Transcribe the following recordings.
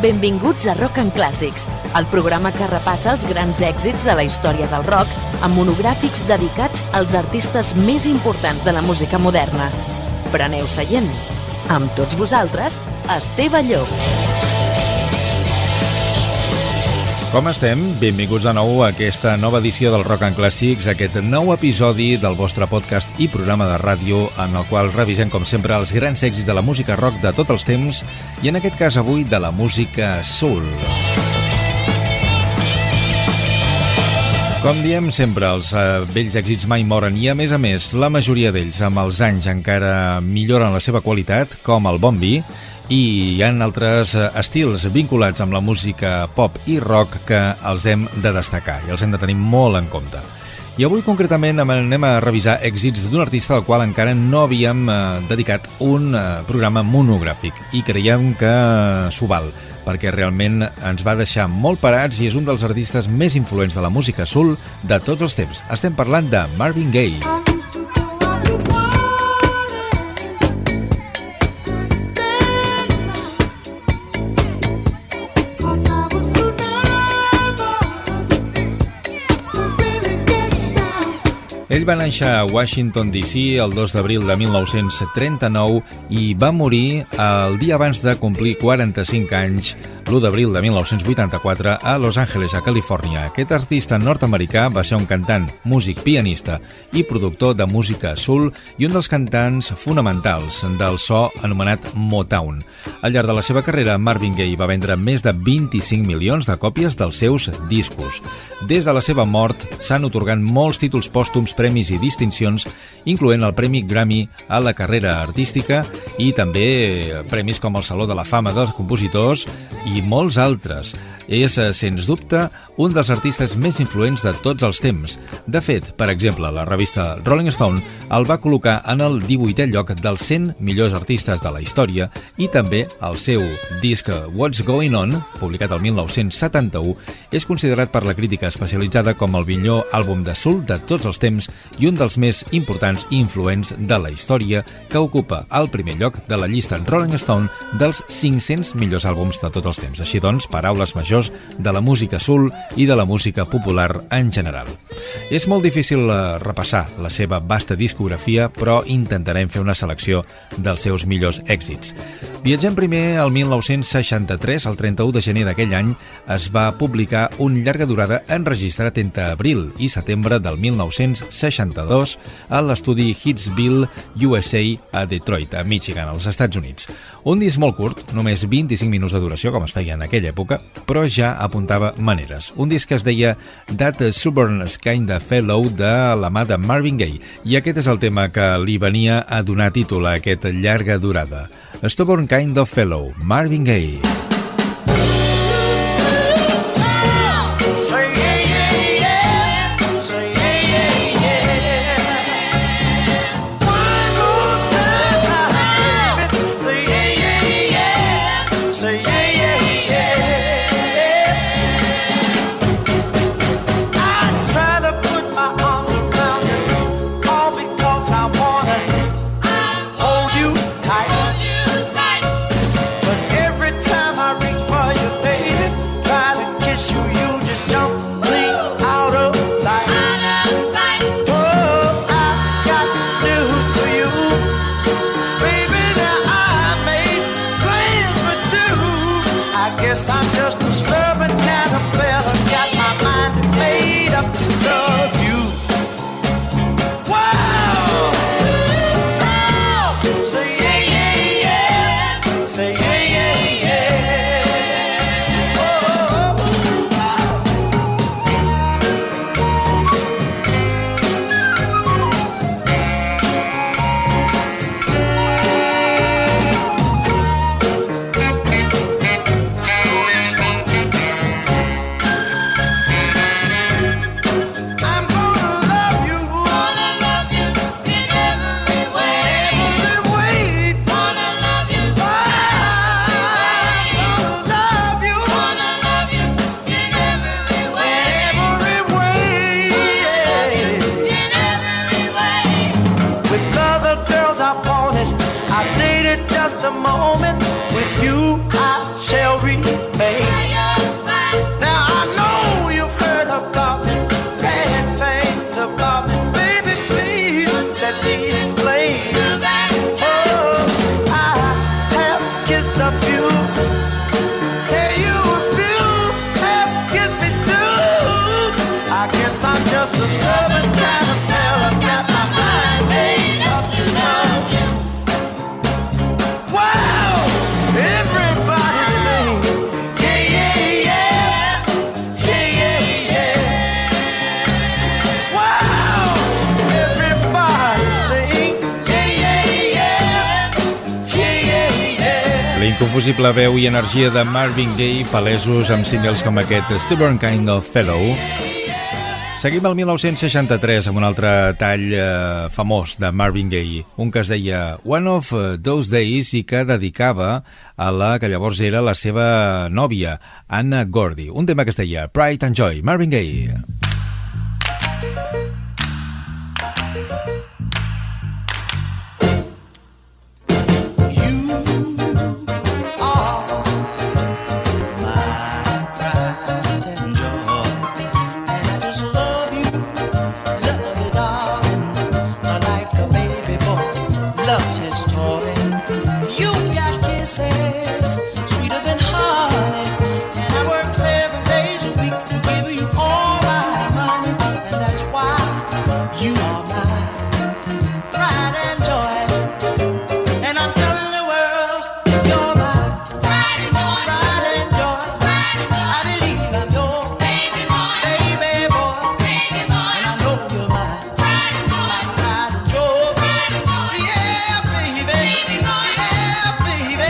Benvinguts a Rock and Clàssics, el programa que repassa els grans èxits de la història del rock amb monogràfics dedicats als artistes més importants de la música moderna. Preneu seient. Amb tots vosaltres, Esteve Llop. Com estem? Benvinguts de nou a aquesta nova edició del Rock and Clàssics, aquest nou episodi del vostre podcast i programa de ràdio en el qual revisem, com sempre, els grans èxits de la música rock de tots els temps i en aquest cas avui de la música soul. Com diem sempre, els vells èxits mai moren i, a més, la majoria d'ells amb els anys encara milloren la seva qualitat, com el bon vi, i hi ha altres estils vinculats amb la música pop i rock que els hem de destacar i els hem de tenir molt en compte. I avui concretament anem a revisar èxits d'un artista al qual encara no havíem dedicat un programa monogràfic i creiem que s'ho val, perquè realment ens va deixar molt parats i és un dels artistes més influents de la música soul de tots els temps. Estem parlant de Marvin Gaye. Ell va néixer a Washington, D.C. el 2 d'abril de 1939 i va morir el dia abans de complir 45 anys, l'1 d'abril de 1984, a Los Angeles, a Califòrnia. Aquest artista nord-americà va ser un cantant, músic, pianista i productor de música soul i un dels cantants fonamentals del so anomenat Motown. Al llarg de la seva carrera, Marvin Gaye va vendre més de 25 milions de còpies dels seus discos. Des de la seva mort s'han atorgat molts títols pòstums, premis i distincions, incloent el Premi Grammy a la carrera artística i també premis com el Saló de la Fama dels Compositors i molts altres. És, sens dubte, un dels artistes més influents de tots els temps. De fet, per exemple, la revista Rolling Stone el va col·locar en el 18è lloc dels 100 millors artistes de la història i també el seu disc What's Going On, publicat el 1971, és considerat per la crítica especialitzada com el millor àlbum de soul de tots els temps i un dels més importants i influents de la història, que ocupa el primer lloc de la llista Rolling Stone dels 500 millors àlbums de tots els temps. Així doncs, paraules majors de la música soul i de la música popular en general. És molt difícil repassar la seva vasta discografia, però intentarem fer una selecció dels seus millors èxits. Viatgem primer al 1963, el 31 de gener d'aquell any, es va publicar un llarga durada enregistrat entre abril i setembre del 1962 a l'estudi Hitsville, USA, a Detroit, a Michigan, als Estats Units. Un disc molt curt, només 25 minuts de duració, com es feia en aquella època, però ja apuntava maneres. Un disc que es deia That Stubborn Kind of Fellow, de la mà de Marvin Gaye, i aquest és el tema que li venia a donar títol a aquesta llarga durada. A Stubborn Kind of Fellow, Marvin Gaye. Inconfusible veu i energia de Marvin Gaye, palesos amb singles com aquest Stubborn Kind of Fellow. Seguim al 1963 amb un altre tall famós de Marvin Gaye, un que es deia One of Those Days i que dedicava a la que llavors era la seva nòvia, Anna Gordy. Un tema que es deia Pride and Joy, Marvin Gaye. Sweeter than honey, and I work 7 days a week to give you all my money, and that's why you are my pride and joy. And I'm telling the world, you're my pride and joy, pride and joy, pride and joy. I believe I'm your baby boy, baby boy, baby boy. And I know you're my pride and joy, my pride and joy, pride and joy. Yeah, baby, baby boy, yeah, baby.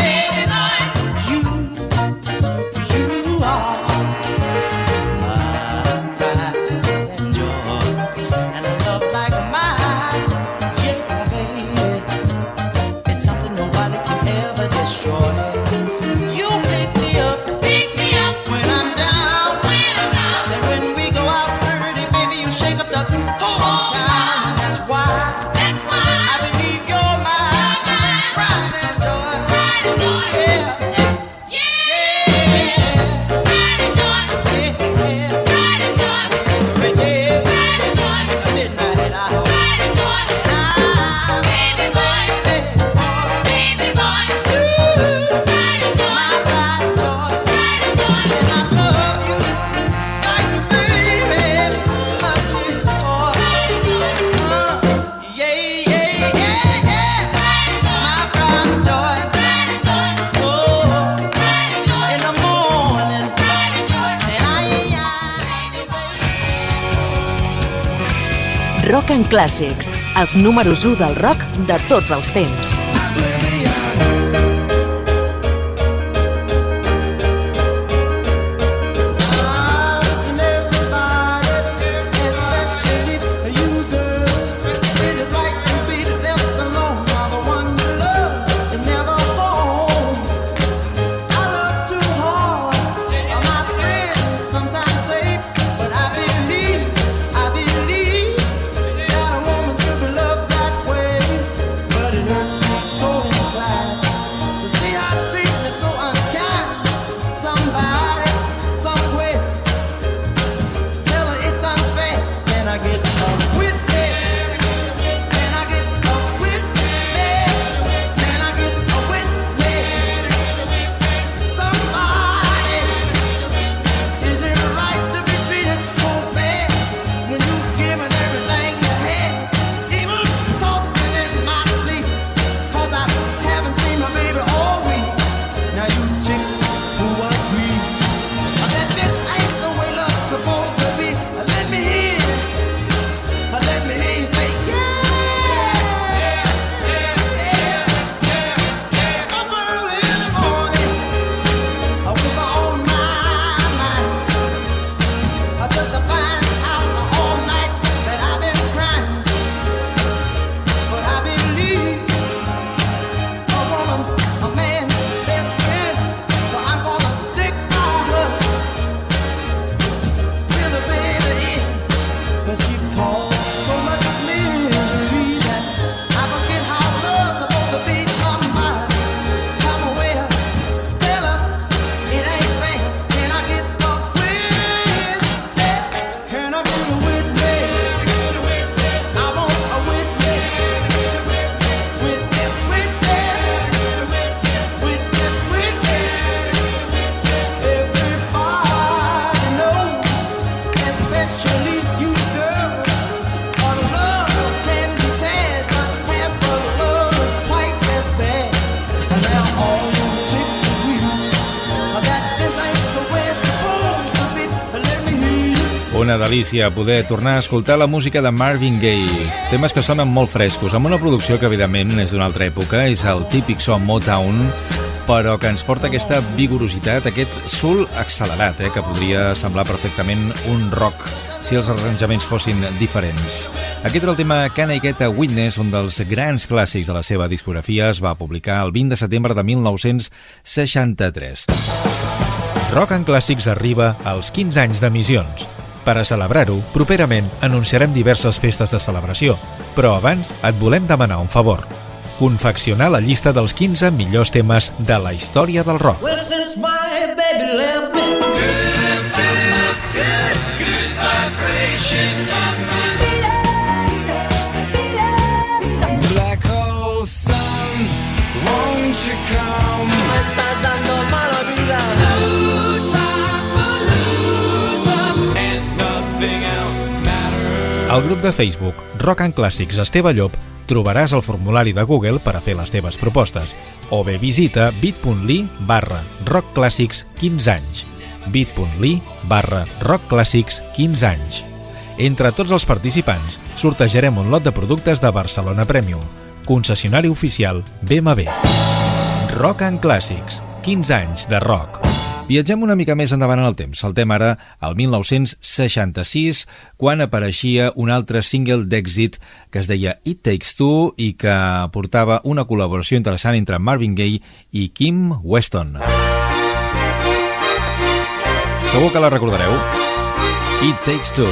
Rock and Clàssics, els números 1 del rock de tots els temps. But it hurts me so. una delícia poder tornar a escoltar la música de Marvin Gaye. Temes que sonen molt frescos, amb una producció que evidentment és d'una altra època, és el típic so Motown, però que ens porta aquesta vigorositat, aquest soul accelerat, que podria semblar perfectament un rock si els arranjaments fossin diferents. Aquest era el tema Can I Get a Witness, un dels grans clàssics de la seva discografia. Es va publicar el 20 de setembre de 1963. Rock en Clàssics arriba als 15 anys d'emissions. Per a celebrar-ho, properament anunciarem diverses festes de celebració, però abans et volem demanar un favor. Confeccionar la llista dels 15 millors temes de la història del rock. Well, since my baby left me, black hole sun, won't you come? Me estás dando mala vida. No time for losers, and nothing else matters. Al grup de Facebook Rock en Clàssics Esteve Llop trobaràs el formulari de Google per a fer les teves propostes, o bé visita bit.ly/rockclàssics 15 anys, bit.ly/rockclàssics 15 anys. Entre tots els participants sortejarem un lot de productes de Barcelona Premium, concessionari oficial BMW. Rock en Clàssics, 15 anys de rock. Viatgem una mica més endavant en el temps. Saltem ara al 1966, quan apareixia un altre single d'èxit que es deia It Takes Two i que portava una col·laboració interessant entre Marvin Gaye i Kim Weston. Segur que la recordareu. It Takes Two.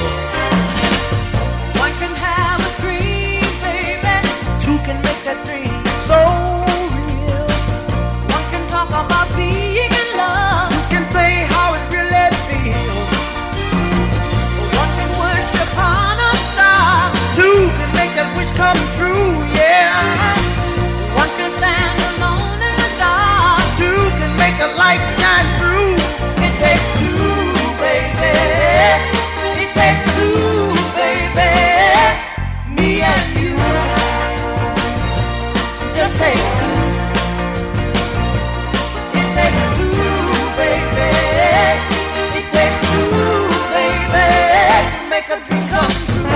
One can have a dream, baby. Two can make that dream so real. One can talk about being in love. Two can say how it really feels. One can worship on a star. Two can make that wish come true, yeah. One can stand alone in the dark. Two can make a light shine through. It takes two, baby. It takes two, baby. Me and you. Just take two. It takes two, baby. It takes two, baby. To make a dream come true.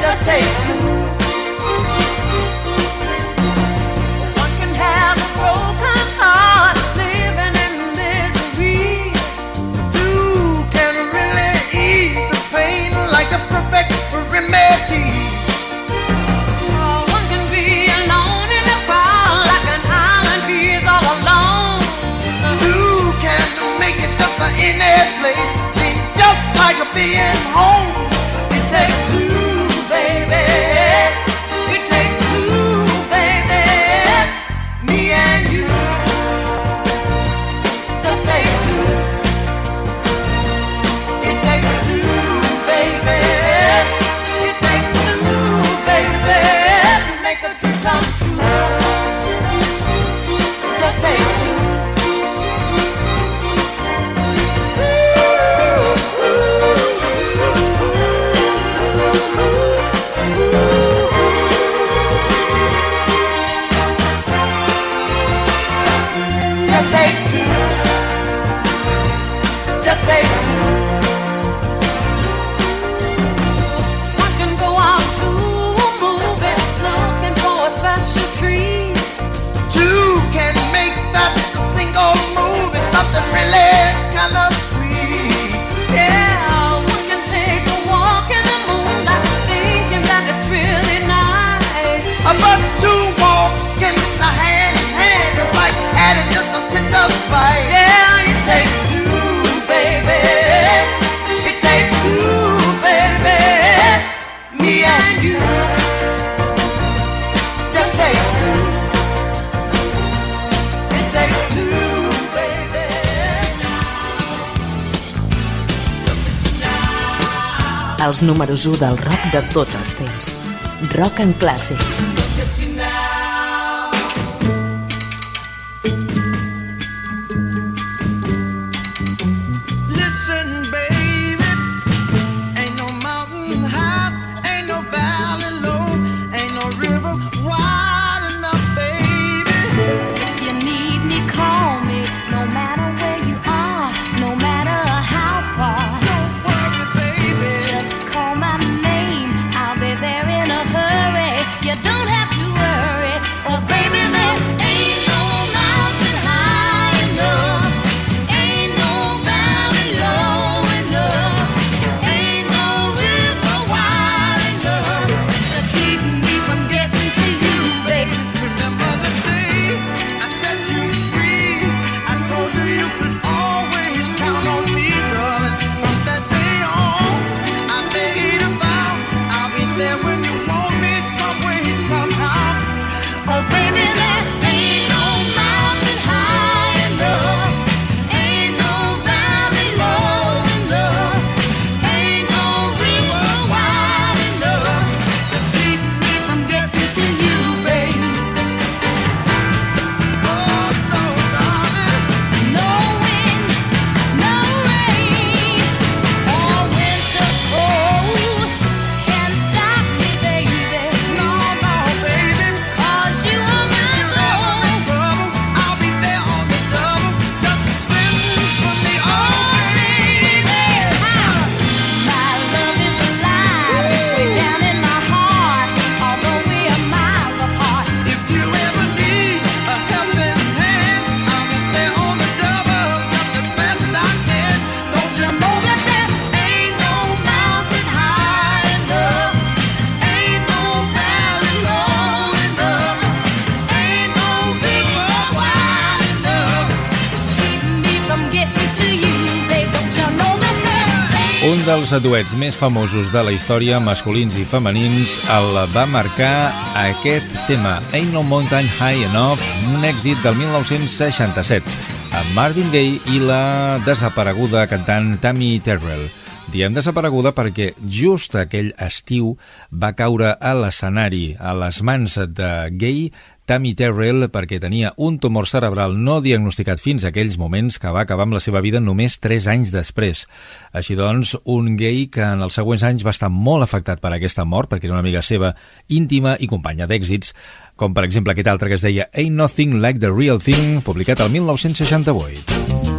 Just take two. One can have a broken heart, living in misery. Two can really ease the pain like the perfect remedy. One can be alone in a crowd like an island he is all alone. Two can make it just in a place, seem just like a being home. It takes two, baby. It takes two, baby. Me and you. Just take two. It takes two, baby. It takes two, baby. To make a dream come true. Just take two. Just take two. Just take two. One can go out to a movie looking for a special treat. Two can make that a single movie something really kind of sweet. Yeah, one can take a walk in the moonlight thinking that it's really nice. But two walking hand in hand is like adding just a pinch of spice. Yeah, it takes two, baby. It takes two, baby. Me and you. Just take two. It takes two, baby. Els números 1 del rock de tots els temps. Rock en Clàssics. Listen, baby, ain't no mountain high, ain't no valley low, ain't no river wide enough, baby. You need me, call me, no matter where you are, no matter how far. No Un dels duets més famosos de la història, masculins i femenins, el va marcar aquest tema, Ain't No Mountain High Enough, un èxit del 1967, amb Marvin Gaye i la desapareguda cantant Tammy Terrell. Diem desapareguda perquè just aquell estiu va caure a l'escenari a les mans de Gaye, Tammy Terrell, perquè tenia un tumor cerebral no diagnosticat fins a aquells moments, que va acabar amb la seva vida només 3 anys després. Així doncs, un Gaye que en els següents anys va estar molt afectat per aquesta mort, perquè era una amiga seva íntima i companya d'èxits, com per exemple aquest altre que es deia Ain't Nothing Like the Real Thing, publicat el 1968.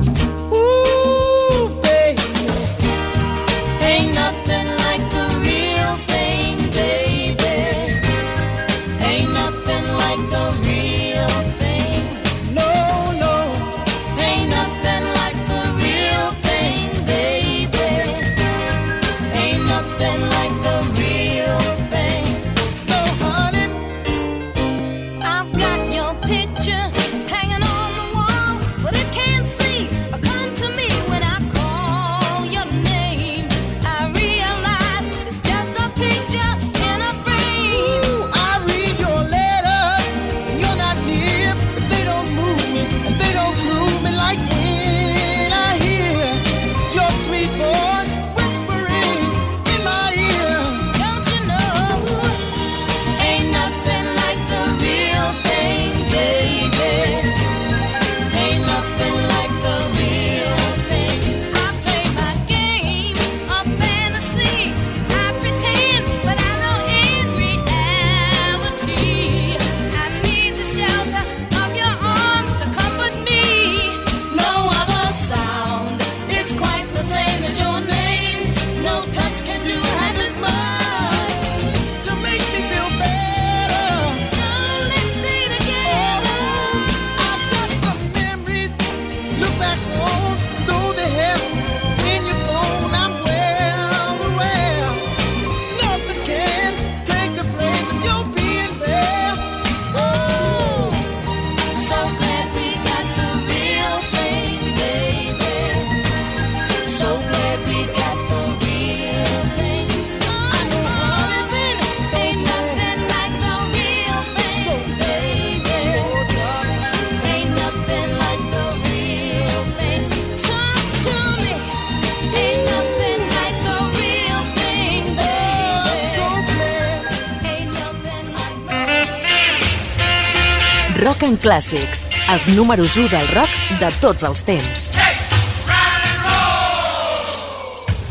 Rock and Clàssics, els números 1 del rock de tots els temps.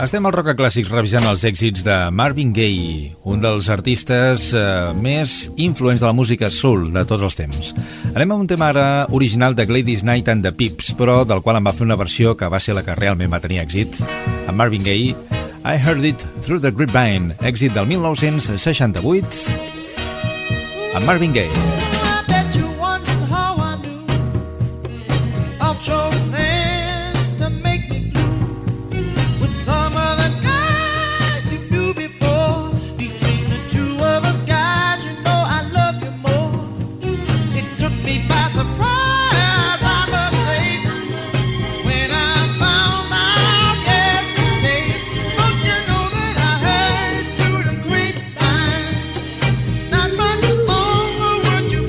Estem al Rock and Clàssics revisant els èxits de Marvin Gaye, un dels artistes més influents de la música soul de tots els temps. Anem a un tema ara original de Gladys Knight and the Pips, però del qual en va fer una versió que va ser la que realment va tenir èxit. Amb Marvin Gaye, I Heard It Through the Grapevine, èxit del 1968, amb Marvin Gaye. Your plans to make me blue with some other guy you knew before. Between the two of us, guys, you know I love you more. It took me by surprise, I must say, when I found out yesterday. Don't you know that I heard it through the grapevine? Not much longer would you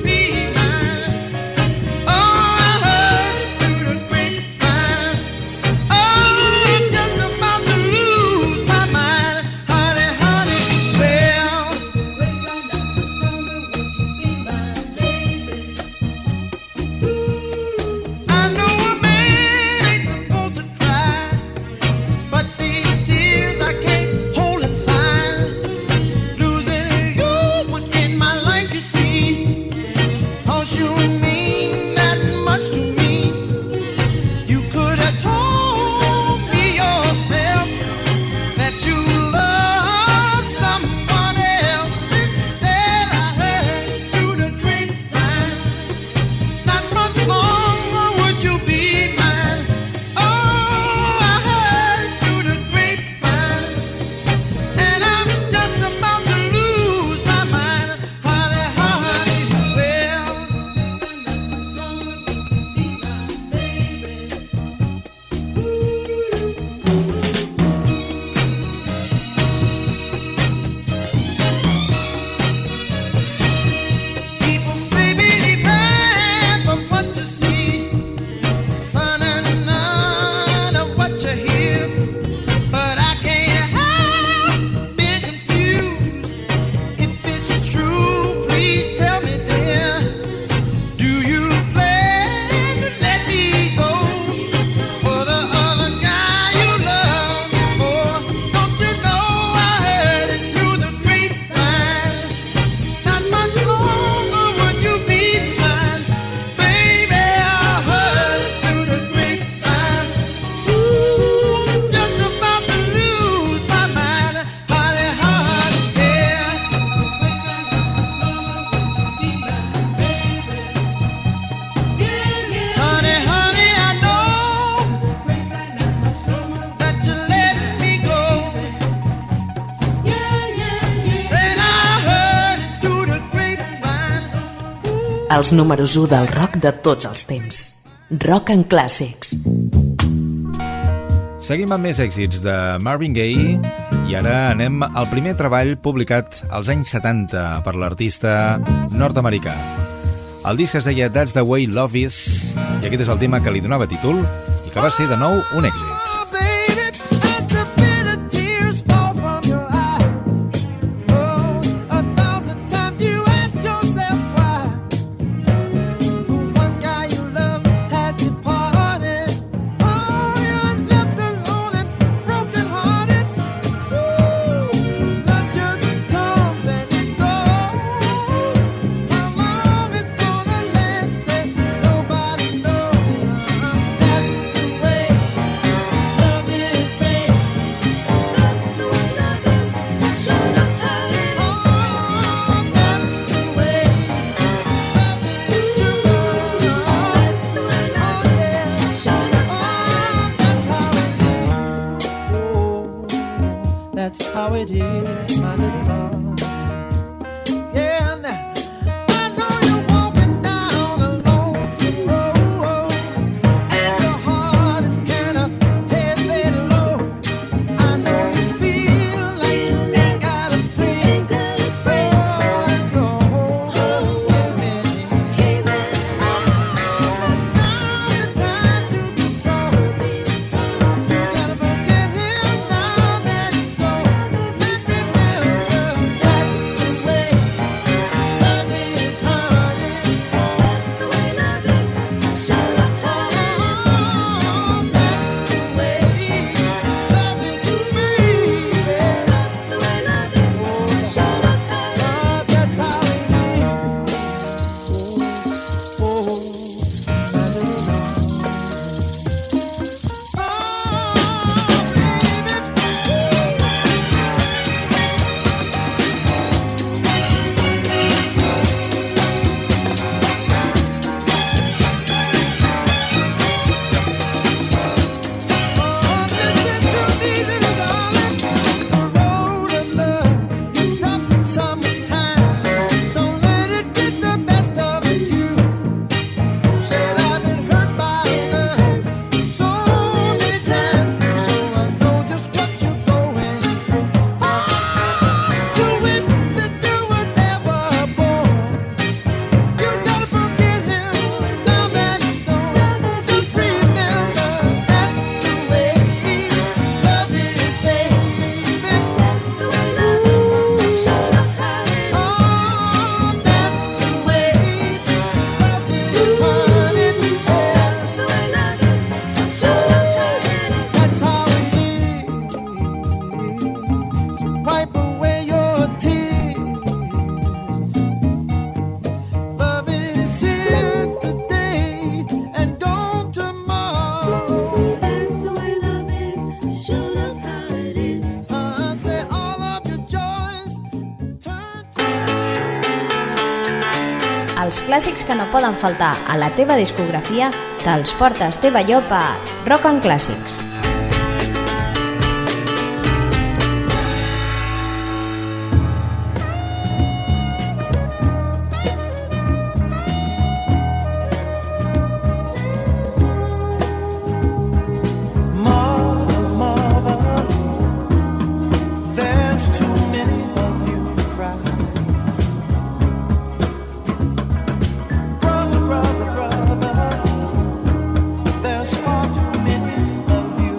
els números 1 del rock de tots els temps. Rock and Classics. Seguim amb més èxits de Marvin Gaye i ara anem al primer treball publicat als anys 70 per l'artista nord-americà. El disc es deia That's the Way Love Is i aquest és el tema que li donava títol i que va ser de nou un èxit. That's how it is, my little love. Yeah, now I know you're walking down a lonesome road, and your heart is kind of heavy low. I know you feel like you ain't got a friend, and your whole world's caving in. But now's the time to be strong. You gotta forget him now that he's gone. Els clàssics que no poden faltar a la teva discografia te'ls porta Esteve Llop a Rock and Classics. Brother, there's far too many of you.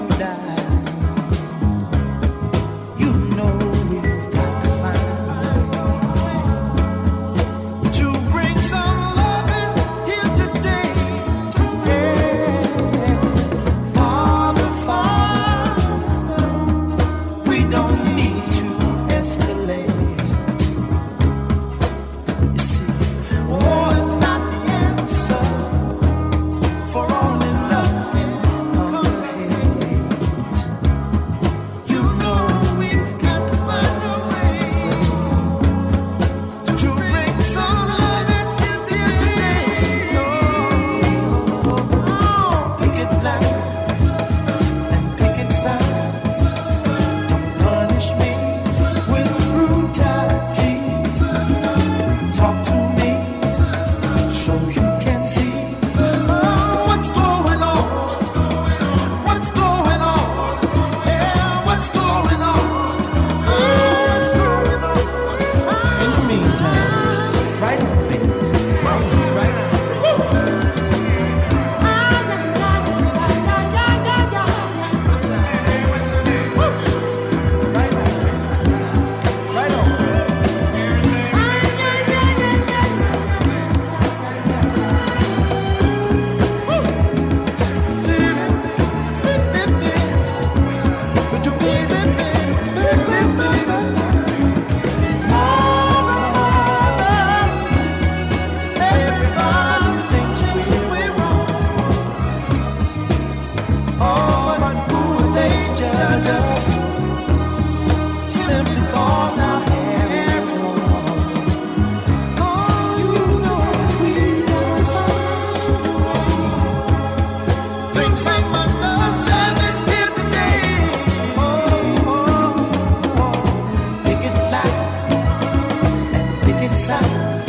sight.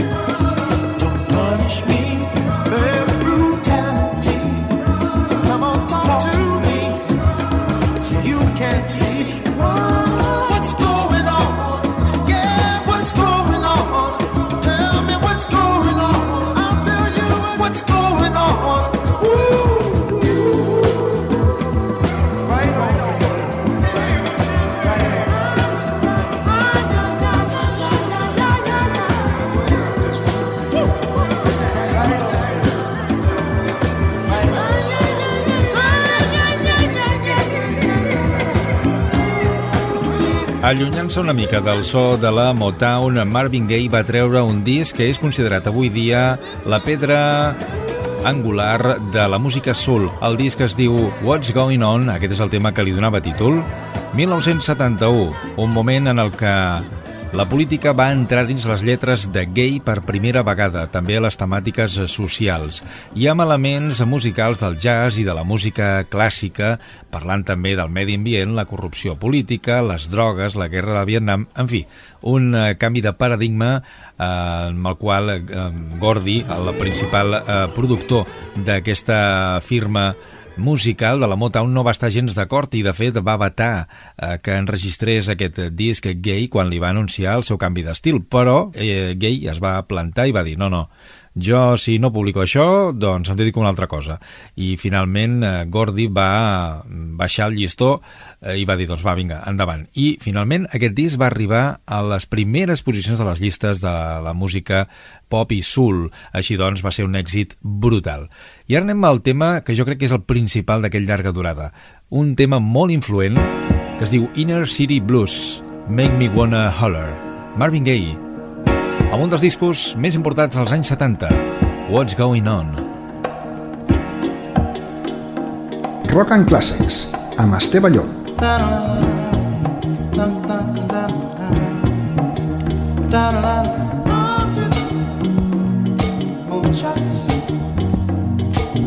Don't punish me with brutality. Come on, talk to me so you can see what's going on. Yeah, what's going on? Tell me what's going on. I'll tell you what's going on. Right on. Allunyant-se una mica del so de la Motown, Marvin Gaye va treure un disc que és considerat avui dia la pedra angular de la música soul. El disc es diu What's Going On, aquest és el tema que li donava títol. 1971, un moment en el que la política va entrar dins les lletres de Gaye per primera vegada, també a les temàtiques socials, i amb elements musicals del jazz i de la música clàssica, parlant també del medi ambient, la corrupció política, les drogues, la guerra de Vietnam, en fi, un canvi de paradigma amb el qual Gordy, el principal productor d'aquesta firma musical de la Motown, no va estar gens d'acord i de fet va vetar que enregistrés aquest disc Gaye quan li va anunciar el seu canvi d'estil, però Gaye es va plantar i va dir no, jo si no publico això doncs em dedico a una altra cosa, i finalment Gordy va baixar el llistó i va dir doncs va, vinga, endavant, i finalment aquest disc va arribar a les primeres posicions de les llistes de la música pop i soul, així doncs va ser un èxit brutal. I ara anem al tema que jo crec que és el principal d'aquell llarga durada, un tema molt influent que es diu Inner City Blues, Make Me Wanna Holler, Marvin Gaye, amb un dels discos més importants dels anys 70, What's Going On. Rock and Classics, amb Esteve Llop.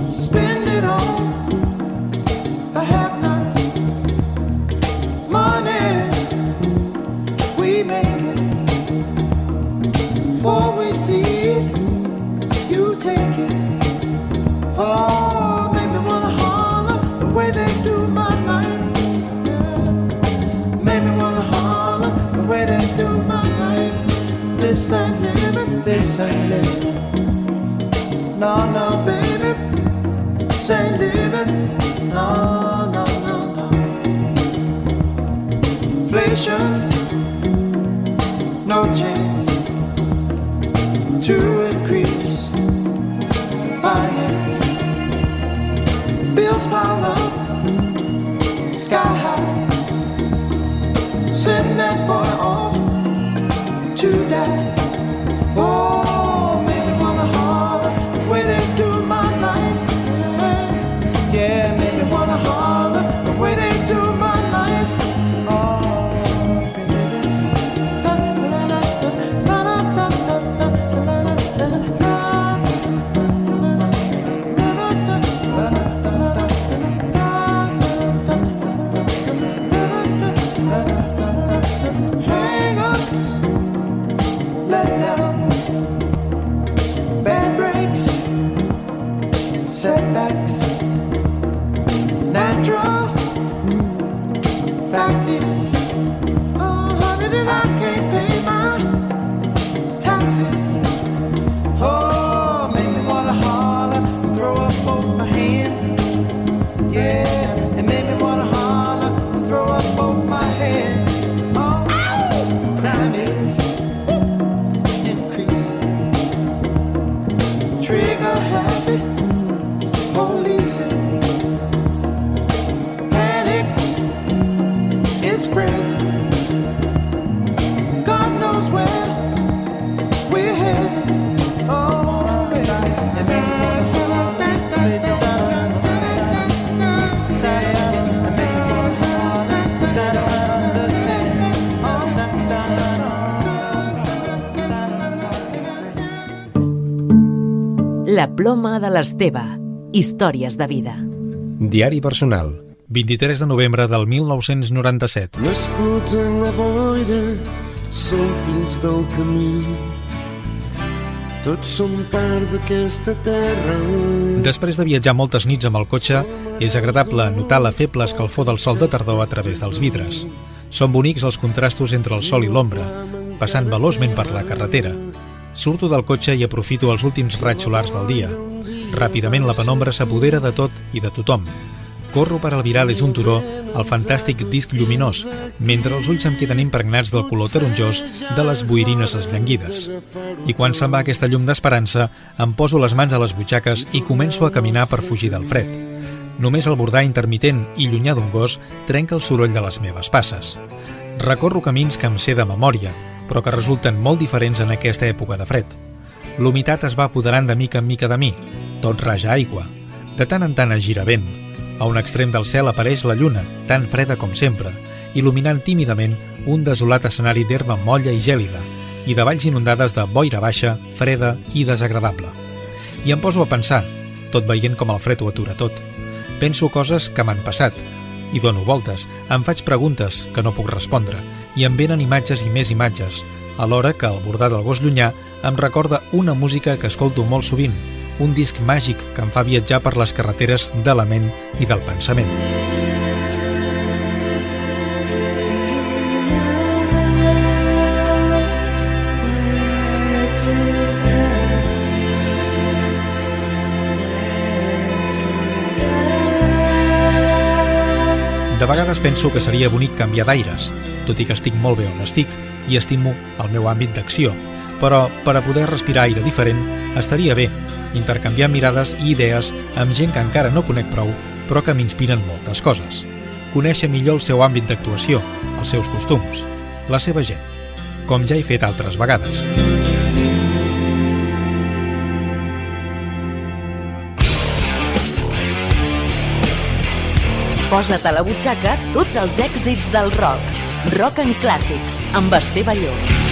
Spend it on the have-nots. Money, we make it. Before we see it, you take it. Oh, make me wanna holler the way they do my life. Yeah. Make me wanna holler the way they do my life. This ain't living, this ain't living. No, baby, this ain't living. No. Inflation, no chance to increase finance. Bills pile up, sky high. Send that boy off to die. Oh, make me wanna holler the way they do my life. Yeah, make me wanna holler the way they do my life. Oh, baby. Hang-ups, letdowns, bad breaks, setbacks, natural. Fact is, honey, that I can't pay my taxes. Oh, make me wanna holler and throw up both my hands. Yeah, it made me wanna holler and throw up both my hands. Oh, crime is increasing. Trigger happy, policing. Panic is spreading. God knows where we're headed. Oh, baby, and make me wanna holler, they don't understand. That's and make me wanna holler, they don't understand. Oh, La ploma de l'Esteve. Històries de vida. Diari personal, 23 de novembre del 1997. Nascuts en la boira, som fills del camí. tots som part d'aquesta terra. Després de viatjar moltes nits amb el cotxe, és agradable notar la feble escalfor del sol de tardor a través dels vidres. Són bonics els contrastos entre el sol i l'ombra, passant veloçment per la carretera. Surto del cotxe i aprofito els últims raigs solars del dia. Ràpidament la penombra s'apodera de tot i de tothom. Corro per albirar des d'un turó el fantàstic disc lluminós, mentre els ulls em queden impregnats del color taronjós de les boirines esllanguides. I quan se'n va aquesta llum d'esperança, em poso les mans a les butxaques i començo a caminar per fugir del fred. Només el bordar intermitent i llunyà d'un gos trenca el soroll de les meves passes. Recorro camins que em sé de memòria, però que resulten molt diferents en aquesta època de fred. L'humitat es va apoderant de mica en mica de mi, tot raja aigua. De tant en tant es gira vent. A un extrem del cel apareix la lluna, tan freda com sempre, il·luminant tímidament un desolat escenari d'herba molla i gèlida, i de valls inundades de boira baixa, freda i desagradable. I em poso a pensar, tot veient com el fred ho atura tot. Penso coses que m'han passat, i dono voltes, em faig preguntes que no puc respondre, i em venen imatges i més imatges, alhora que el bordar del gos llunyà em recorda una música que escolto molt sovint, un disc màgic que em fa viatjar per les carreteres de la ment i del pensament. De vegades penso que seria bonic canviar d'aires, tot i que estic molt bé on estic i estimo el meu àmbit d'acció, però per a poder respirar aire diferent estaria bé intercanviar mirades i idees amb gent que encara no conec prou, però que m'inspiren moltes coses. Conèixer millor el seu àmbit d'actuació, els seus costums, la seva gent, com ja he fet altres vegades. Posa't a la butxaca tots els èxits del rock. Rock and Clàssics, amb Esteve Balló.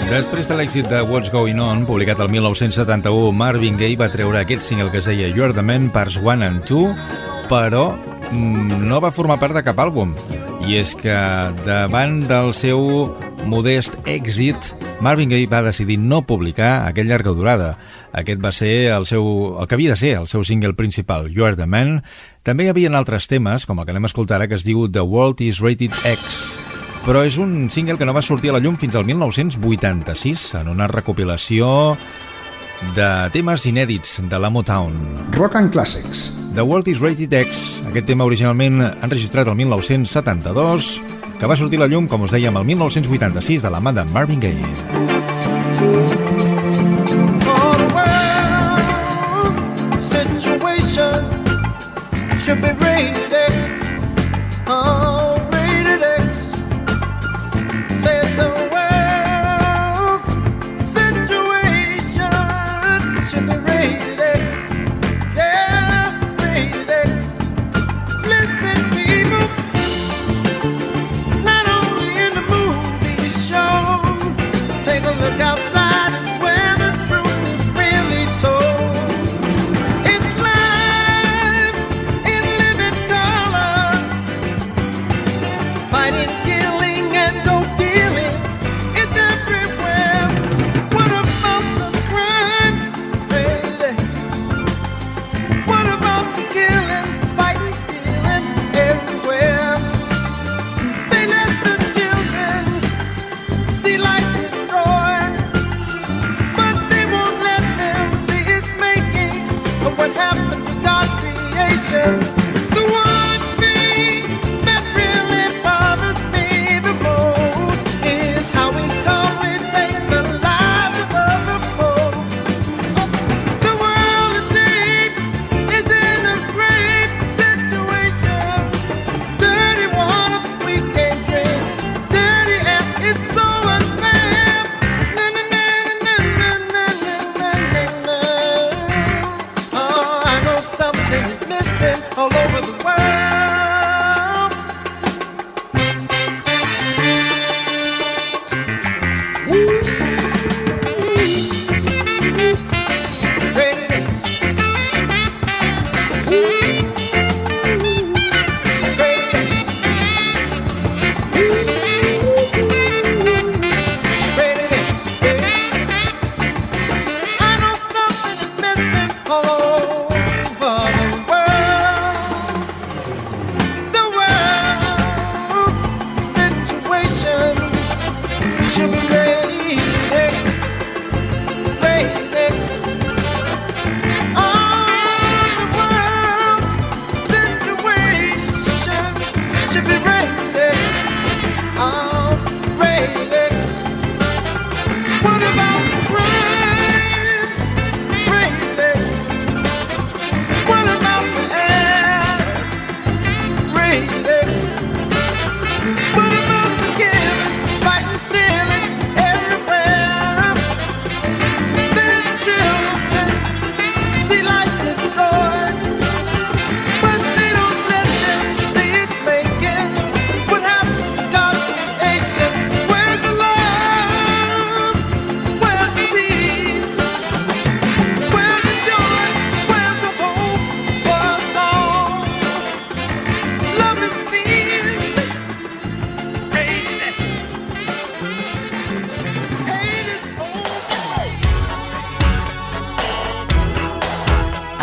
Després de l'èxit de What's Going On, publicat el 1971, Marvin Gaye va treure aquest single que es deia You're the Man, parts 1 and 2, però no va formar part de cap àlbum. I és que davant del seu modest èxit, Marvin Gaye va decidir no publicar aquella llarga durada. Aquest va ser el que havia de ser el seu single principal, You're the Man. També hi havia altres temes, com el que anem a escoltar ara, que es diu The World is Rated X, però és un single que no va sortir a la llum fins al 1986 en una recopilació de temes inèdits de la Motown. Rock and Classics. The World is Rated X, aquest tema originalment enregistrat el 1972, que va sortir a la llum, com us dèiem, el 1986 de la mà de Marvin Gaye. Should be rated X. Oh, rated X. Said the world's situation should be rated X. Yeah, rated X. Listen, people, not only in the movie show, take a look outside, it's where the truth is really told. All over the world. I know something is missing all over the world.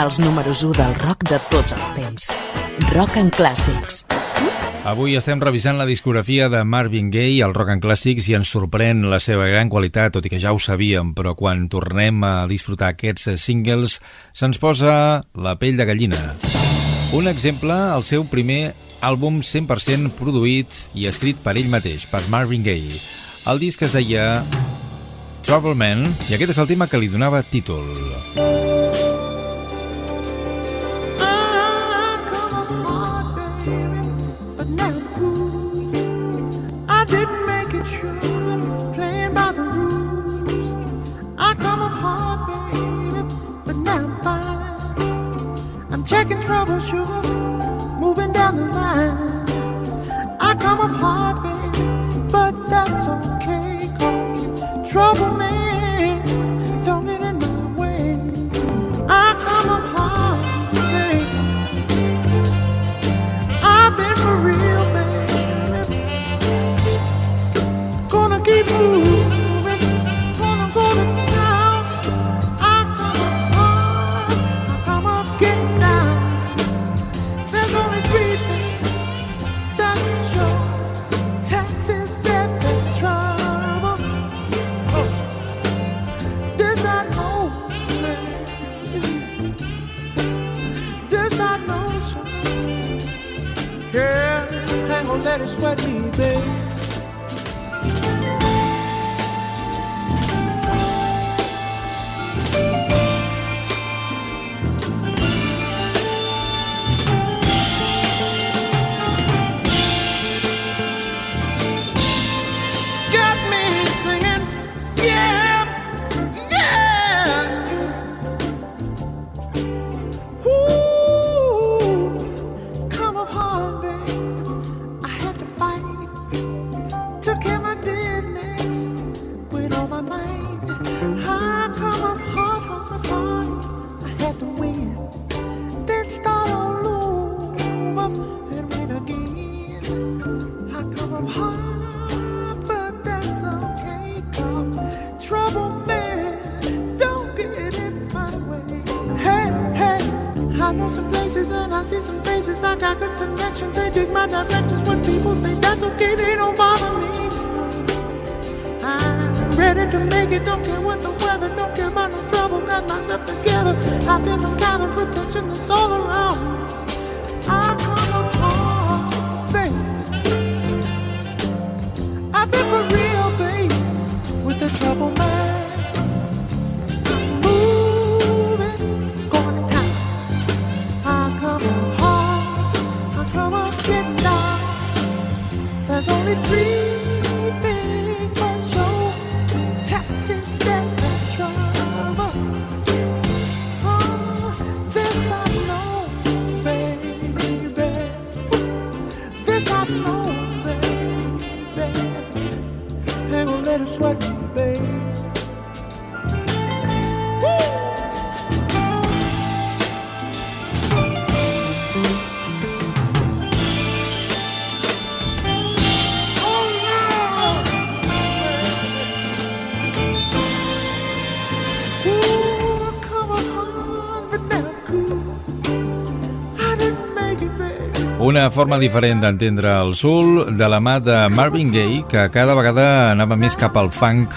els números 1 del rock de tots els temps. Rock and Classics. Avui estem revisant la discografia de Marvin Gaye al Rock and Classics i ens sorprèn la seva gran qualitat, tot i que ja ho sabíem, però quan tornem a disfrutar aquests singles se'ns posa la pell de gallina. Un exemple, el seu primer àlbum 100% produït i escrit per ell mateix, per Marvin Gaye. El disc es deia Trouble Man i aquest és el tema que li donava títol. Checking troubleshoot, moving down the line. I come up hard, baby, but that's okay, 'cause trouble man don't get in my way. I come up hard, baby. I've been for real, baby. Gonna keep moving, gonna go to town. I come up hard, I come up getting down. There's only three things that can show: taxes, death, and trouble. Oh, this I know, man. This I know, son. Yeah, ain't gonna let it sweat me, babe. Una forma diferent d'entendre el soul de la mà de Marvin Gaye, que cada vegada anava més cap al funk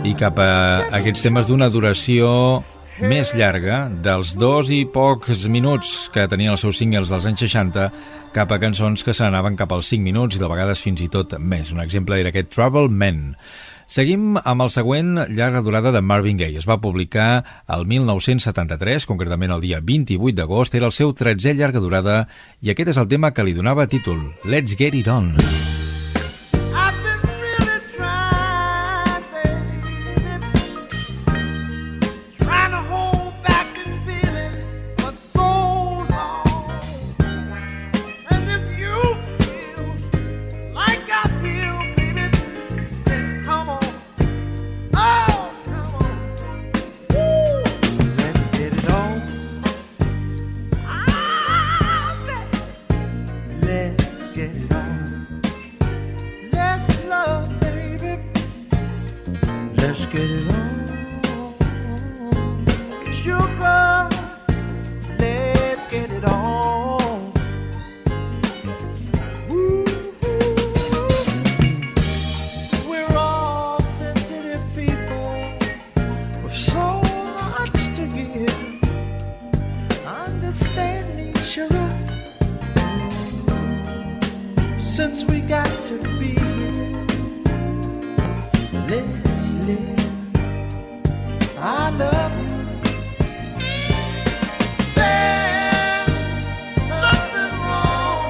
i cap a aquests temes d'una duració més llarga, dels 2 i pocs minuts que tenien els seus singles dels anys 60, cap a cançons que s'anaven cap als 5 minuts i de vegades fins i tot més. Un exemple era aquest Trouble Man. Seguim amb el següent llarga durada de Marvin Gaye. Es va publicar el 1973, concretament el dia 28 d'agost, era el seu 13è llarga durada i aquest és el tema que li donava títol, Let's Get It On. since we got to be here. Let's live. I love you. There's nothing wrong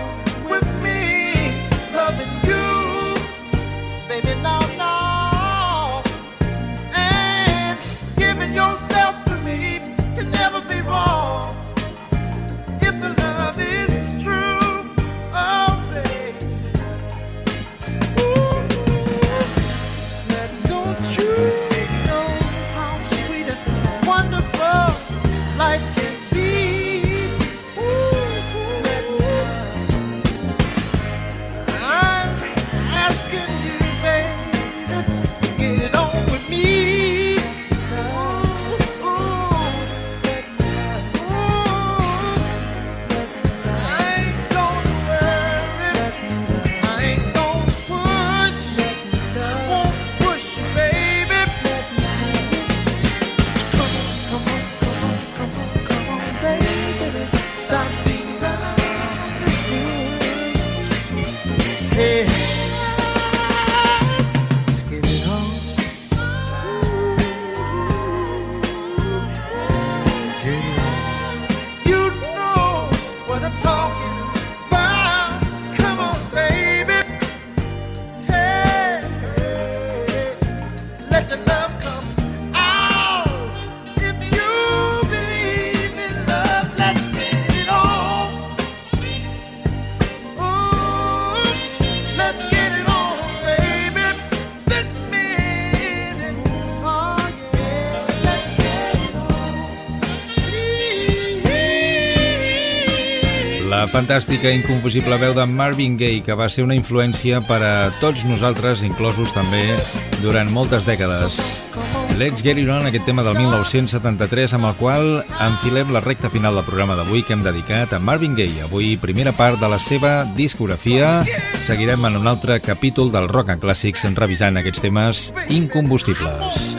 with me loving you, baby. No, no. And giving yourself to me can never be wrong if the love is true. Oh, baby. Ooh, don't you know how sweet and wonderful life can be? Ooh, I'm asking you, baby, to get on with me. La fantàstica i inconfusible veu de Marvin Gaye, que va ser una influència per a tots nosaltres, inclosos també durant moltes dècades. Let's Get It On, aquest tema del 1973, amb el qual enfilem la recta final del programa d'avui que hem dedicat a Marvin Gaye. Avui, primera part de la seva discografia. Seguirem en un altre capítol del Rock and Classics revisant aquests temes incombustibles.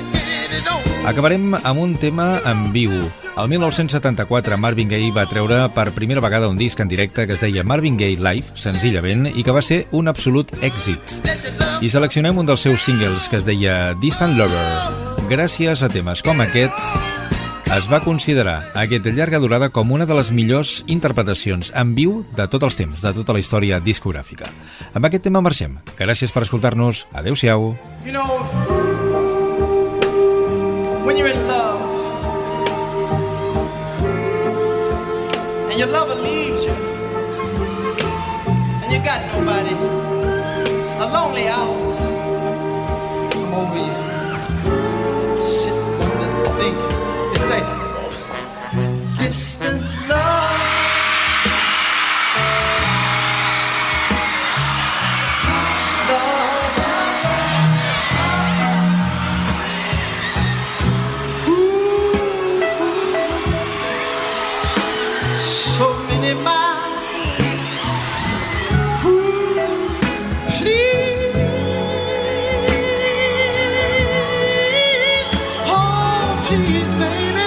Acabarem amb un tema en viu. El 1974 Marvin Gaye va treure per primera vegada un disc en directe que es deia Marvin Gaye Live, senzillament, i que va ser un absolut èxit. I seleccionem un dels seus singles que es deia Distant Lover. Gràcies a temes com aquest, es va considerar aquesta llarga durada com una de les millors interpretacions en viu de tots els temps, de tota la història discogràfica. Amb aquest tema marxem. Gràcies per escoltar-nos. Adéu-siau. You know, when you're in love and your lover leaves you and you got nobody, a lonely hours come over you, sit and think, you say, oh, distant love. So many miles away. Ooh, please, oh please, baby,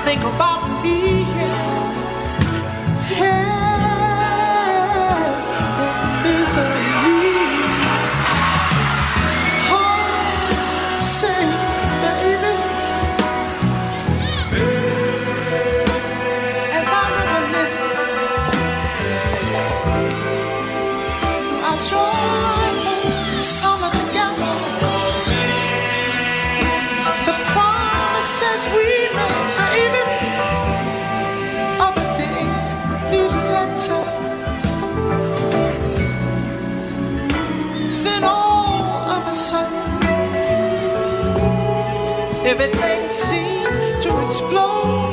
think about me. Yeah, misery. Oh, say, baby. Joyful summer together, the promises we made, baby, of a daily letter. Then all of a sudden, everything seemed to explode.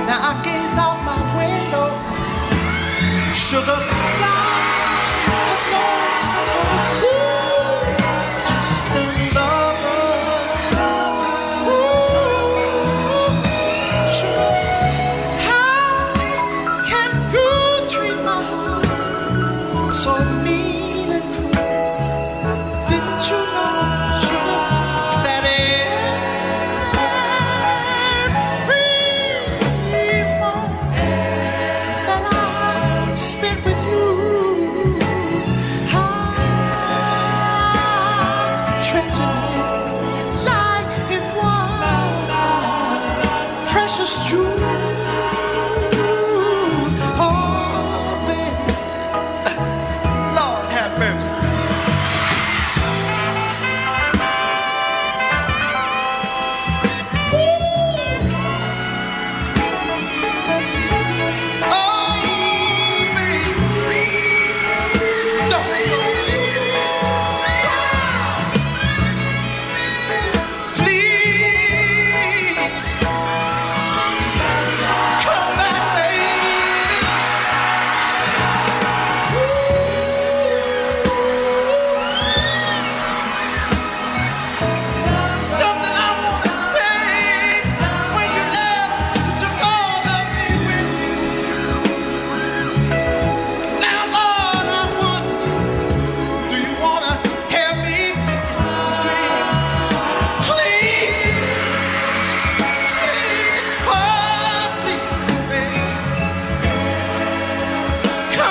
Now I gaze out my window, sugar down the lonesome road. Ooh, distant lover. Ooh, sugar, how can you treat my heart so mean and cruel? Didn't you know, sugar, that every moment that I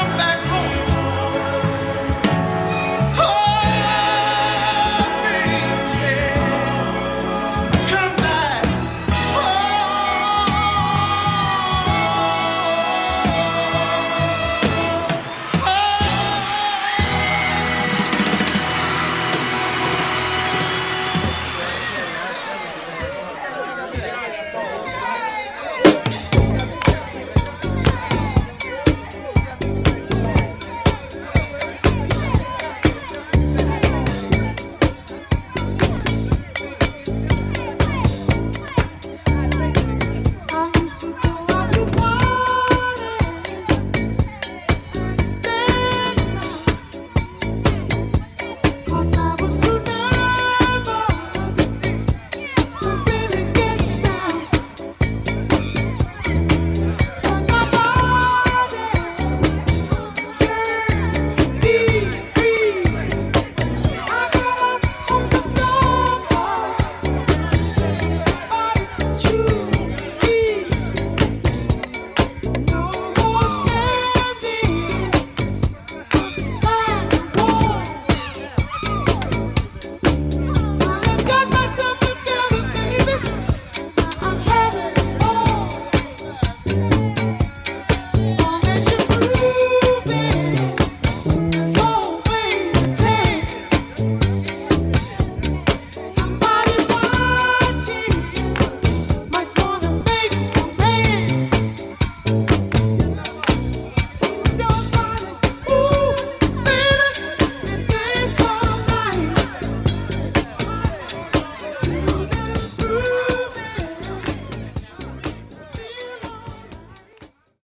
come back.